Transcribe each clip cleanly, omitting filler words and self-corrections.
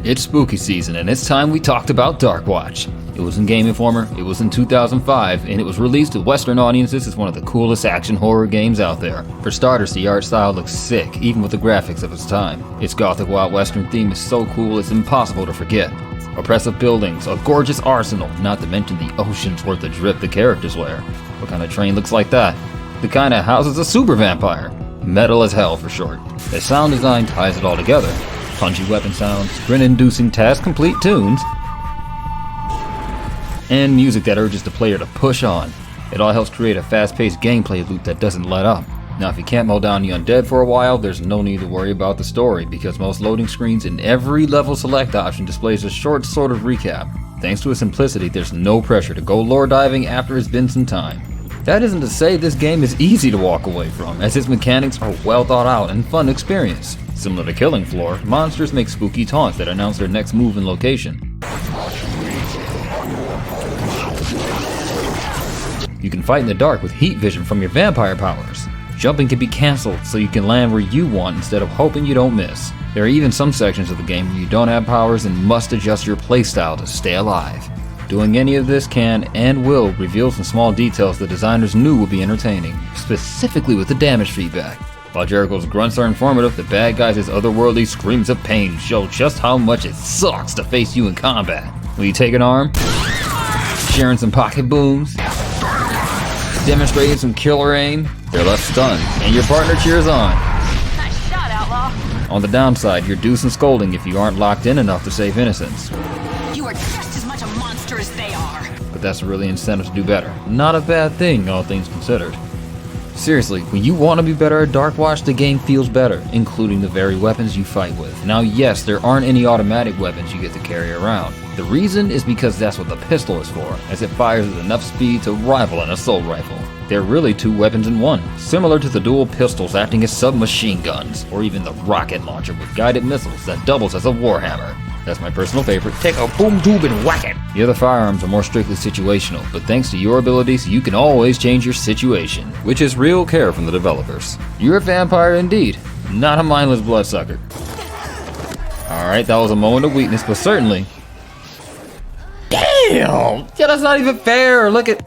It's spooky season and it's time we talked about Darkwatch. It was in Game Informer, it was in 2005, and it was released to Western audiences as one of the coolest action horror games out there. For starters, the art style looks sick, even with the graphics of its time. Its gothic wild western theme is so cool it's impossible to forget. Oppressive buildings, a gorgeous arsenal, not to mention the oceans worth of drip the characters wear. What kind of train looks like that? The kind of houses a super vampire. Metal as hell for short. The sound design ties it all together. Punchy weapon sounds, grin-inducing task-complete tunes, and music that urges the player to push on. It all helps create a fast-paced gameplay loop that doesn't let up. Now if you can't mow down the undead for a while, there's no need to worry about the story, because most loading screens in every level select option displays a short sort of recap. Thanks to its simplicity, there's no pressure to go lore diving after it's been some time. That isn't to say this game is easy to walk away from, as its mechanics are well thought out and fun to experience. Similar to Killing Floor, monsters make spooky taunts that announce their next move and location. You can fight in the dark with heat vision from your vampire powers. Jumping can be cancelled so you can land where you want instead of hoping you don't miss. There are even some sections of the game where you don't have powers and must adjust your playstyle to stay alive. Doing any of this can and will reveal some small details the designers knew would be entertaining, specifically with the damage feedback. While Jericho's grunts are informative, the bad guys' otherworldly screams of pain show just how much it sucks to face you in combat. When you take an arm, sharing some pocket booms, demonstrating some killer aim, they're left stunned, and your partner cheers on. Nice shot, outlaw. On the downside, you're deuce and scolding if you aren't locked in enough to save innocence. You are just as much a monster as they are. But that's really incentive to do better. Not a bad thing, all things considered. Seriously, when you want to be better at Darkwatch, the game feels better, including the very weapons you fight with. Now yes, there aren't any automatic weapons you get to carry around. The reason is because that's what the pistol is for, as it fires with enough speed to rival an assault rifle. They're really two weapons in one, similar to the dual pistols acting as submachine guns, or even the rocket launcher with guided missiles that doubles as a warhammer. That's my personal favorite. Take a boom tube and whack it! The other firearms are more strictly situational, but thanks to your abilities, you can always change your situation, which is real care from the developers. You're a vampire indeed, not a mindless bloodsucker. Alright, that was a moment of weakness, but certainly... Damn! Yeah, that's not even fair! Look at...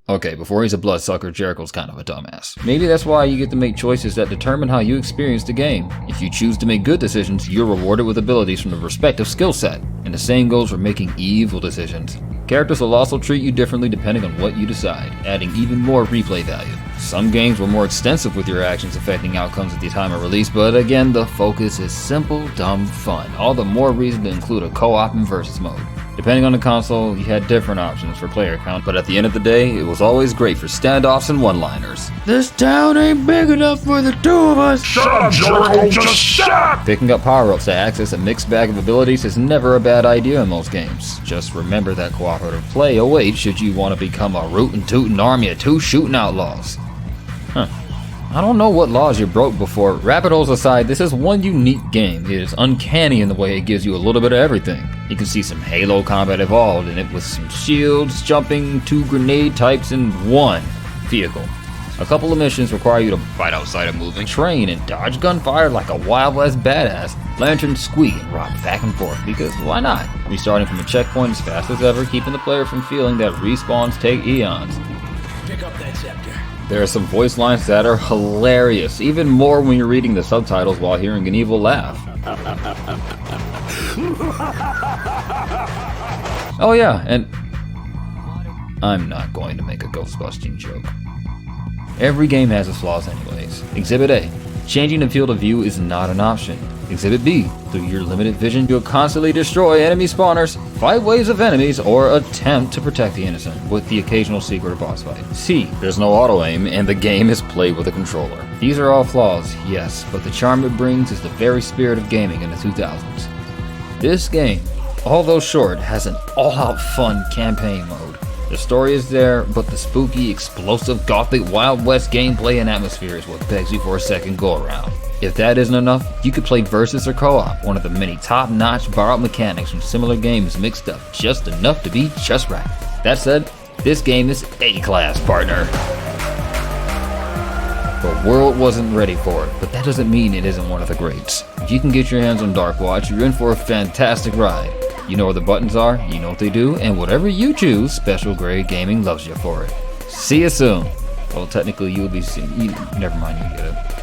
Okay, before he's a bloodsucker, Jericho's kind of a dumbass. Maybe that's why you get to make choices that determine how you experience the game. If you choose to make good decisions, you're rewarded with abilities from the respective skill set. And the same goes for making evil decisions. Characters will also treat you differently depending on what you decide, adding even more replay value. Some games were more extensive with your actions affecting outcomes at the time of release, but again, the focus is simple, dumb fun. All the more reason to include a co-op and versus mode. Depending on the console, you had different options for player count, but at the end of the day, it was always great for standoffs and one-liners. This town ain't big enough for the two of us! Shut up, Jericho! Just shut up! Picking up power-ups to access a mixed bag of abilities is never a bad idea in most games. Just remember that cooperative play awaits should you want to become a rootin' tootin' army of two shooting outlaws. I don't know what laws you broke before. Rabbit holes aside, this is one unique game. It is uncanny in the way it gives you a little bit of everything. You can see some Halo combat evolved in it with some shields, jumping, 2 grenade types, and 1 vehicle. A couple of missions require you to fight outside a moving train and dodge gunfire like a Wild West badass. Lanterns squeak and rock back and forth, because why not? Restarting from a checkpoint as fast as ever, keeping the player from feeling that respawns take eons. Pick up that scepter. There are some voice lines that are hilarious, even more when you're reading the subtitles while hearing an evil laugh. Oh yeah, and I'm not going to make a Ghostbusting joke. Every game has its flaws anyways. Exhibit A. Changing the field of view is not an option. Exhibit B. Through your limited vision, you'll constantly destroy enemy spawners, fight waves of enemies, or attempt to protect the innocent, with the occasional secret or boss fight. C. There's no auto-aim, and the game is played with a controller. These are all flaws, yes, but the charm it brings is the very spirit of gaming in the 2000s. This game, although short, has an all-out fun campaign mode. The story is there, but the spooky, explosive, gothic, Wild West gameplay and atmosphere is what begs you for a second go-around. If that isn't enough, you could play versus or co-op, one of the many top-notch borrowed mechanics from similar games mixed up just enough to be just right. That said, this game is A-class, partner. The world wasn't ready for it, but that doesn't mean it isn't one of the greats. If you can get your hands on Darkwatch, you're in for a fantastic ride. You know where the buttons are, you know what they do, and whatever you choose, Special Grade Gaming loves you for it. See you soon. Well, technically you'll be seeing. Never mind, you get it.